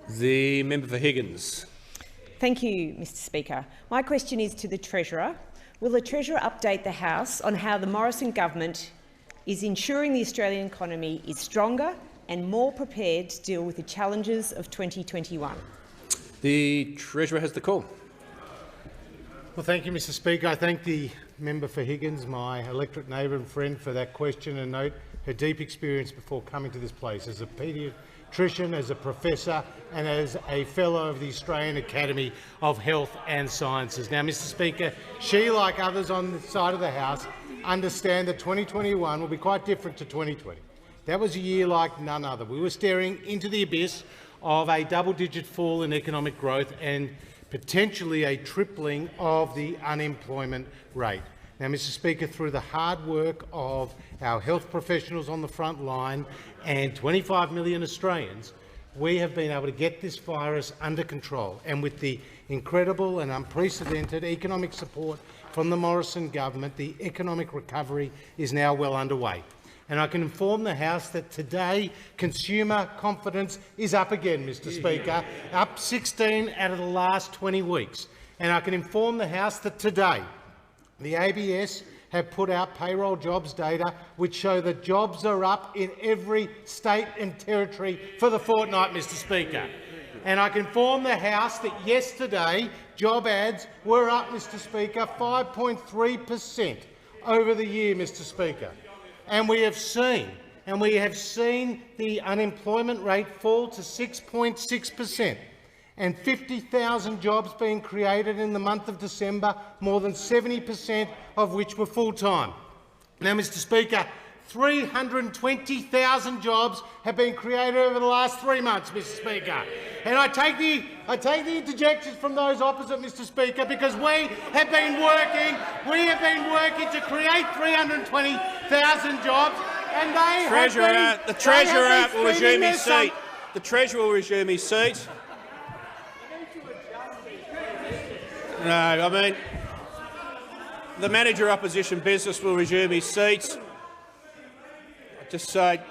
The member for Higgins. Thank you, Mr Speaker. My question is to the Treasurer. Will the Treasurer update the House on how the Morrison Government is ensuring the Australian economy is stronger and more prepared to deal with the challenges of 2021? The Treasurer has the call. Well, thank you, Mr Speaker. I thank the member for Higgins, my electorate neighbour and friend, for that question, and note her deep experience before coming to this place as a paediatrician, as a professor and as a fellow of the Australian Academy of Health and Sciences. Now, Mr Speaker, she, like others on the side of the House, understand that 2021 will be quite different to 2020. That was a year like none other. We were staring into the abyss of a double-digit fall in economic growth and potentially a tripling of the unemployment rate. Now, Mr Speaker, through the hard work of our health professionals on the front line and 25 million Australians, we have been able to get this virus under control. And with the incredible and unprecedented economic support from the Morrison Government, the economic recovery is now well underway. And I can inform the House that today consumer confidence is up again, Mr Speaker, up 16 out of the last 20 weeks. And I can inform the House that today the ABS have put out payroll jobs data which show that jobs are up in every state and territory for the fortnight, Mr Speaker. And I can inform the House that yesterday job ads were up, Mr Speaker, 5.3% over the year, Mr Speaker. And we have seen the unemployment rate fall to 6.6%, and 50,000 jobs being created in the month of December, more than 70% of which were full-time. Now, Mr Speaker, 320,000 jobs have been created over the last 3 months, Mr Speaker. And I take the interjections from those opposite, Mr Speaker, because we have been working to create 320,000 jobs, and they The Treasurer will resume his seat. The Treasurer will resume his seat. No, I mean, the Manager Opposition Business will resume his seat. I just say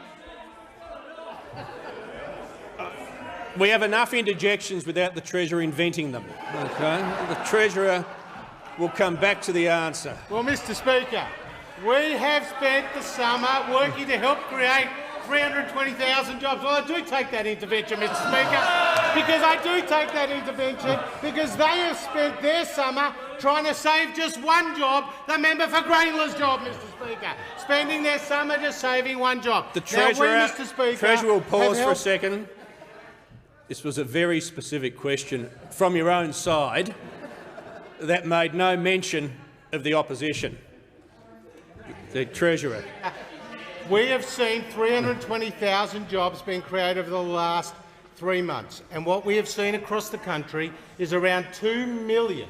we have enough interjections without the Treasurer inventing them. Okay, the Treasurer will come back to the answer. Well, Mr Speaker, we have spent the summer working to help create 320,000 jobs. Well, I do take that intervention, Mr Speaker, because they have spent their summer trying to save just one job, the member for Greenland's job, Mr Speaker, spending their summer just saving one job. The Treasurer will pause for a second. This was a very specific question from your own side that made no mention of the opposition. The Treasurer. We have seen 320,000 jobs being created over the last 3 months, and what we have seen across the country is around 2 million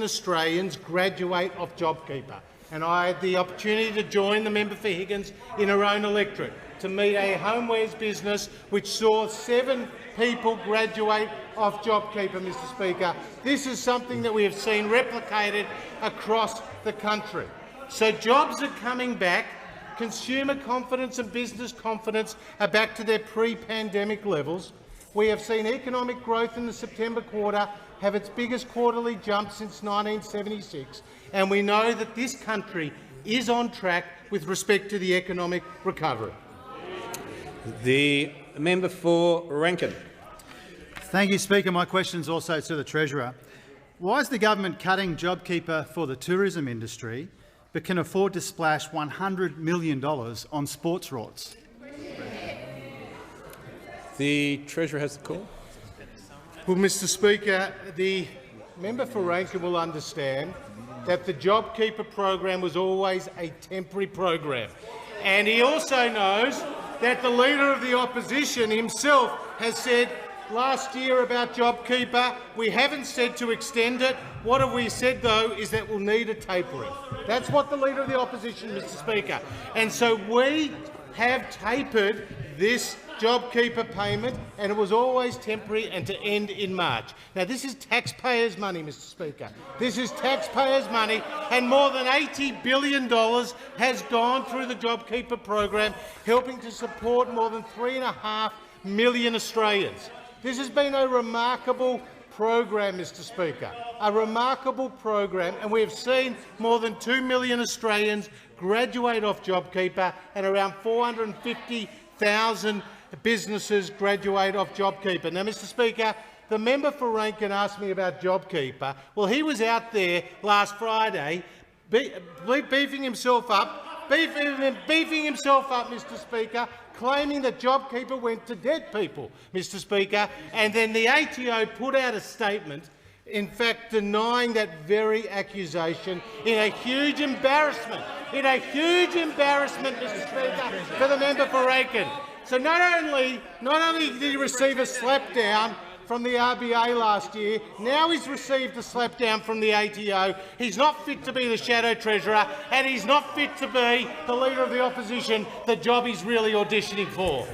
Australians graduate off JobKeeper. And I had the opportunity to join the member for Higgins in her own electorate to meet a homewares business which saw 7 people graduate off JobKeeper, Mr Speaker. This is something that we have seen replicated across the country. So jobs are coming back. Consumer confidence and business confidence are back to their pre-pandemic levels. We have seen economic growth in the September quarter have its biggest quarterly jump since 1976, and we know that this country is on track with respect to the economic recovery. The member for Rankin. Thank you, Speaker. My question is also to the Treasurer. Why is the government cutting JobKeeper for the tourism industry but can afford to splash $100 million on sports rorts? The Treasurer has the call. Well, Mr Speaker, the member for Rankin will understand that the JobKeeper program was always a temporary program. And he also knows that the Leader of the Opposition himself has said last year about JobKeeper, we haven't said to extend it. What have we said, though, is that we'll need a tapering. That's what the Leader of the Opposition, Mr Speaker. And so we have tapered this JobKeeper payment, and it was always temporary and to end in March. Now, this is taxpayers' money, Mr Speaker. This is taxpayers' money, and more than $80 billion has gone through the JobKeeper program, helping to support more than 3.5 million Australians. This has been a remarkable program, Mr Speaker, a remarkable program, and we have seen more than 2 million Australians graduate off JobKeeper and around 450,000 businesses graduate off JobKeeper. Now, Mr Speaker, the member for Rankin asked me about JobKeeper. Well, he was out there last Friday beefing himself up, Mr Speaker, claiming that JobKeeper went to dead people, Mr Speaker, and then the ATO put out a statement, in fact denying that very accusation in a huge embarrassment, Mr Speaker, for the member for Rankin. So not only did he receive a slapdown from the RBA last year, now he's received a slapdown from the ATO. He's not fit to be the Shadow Treasurer, and he's not fit to be the Leader of the Opposition, the job he's really auditioning for.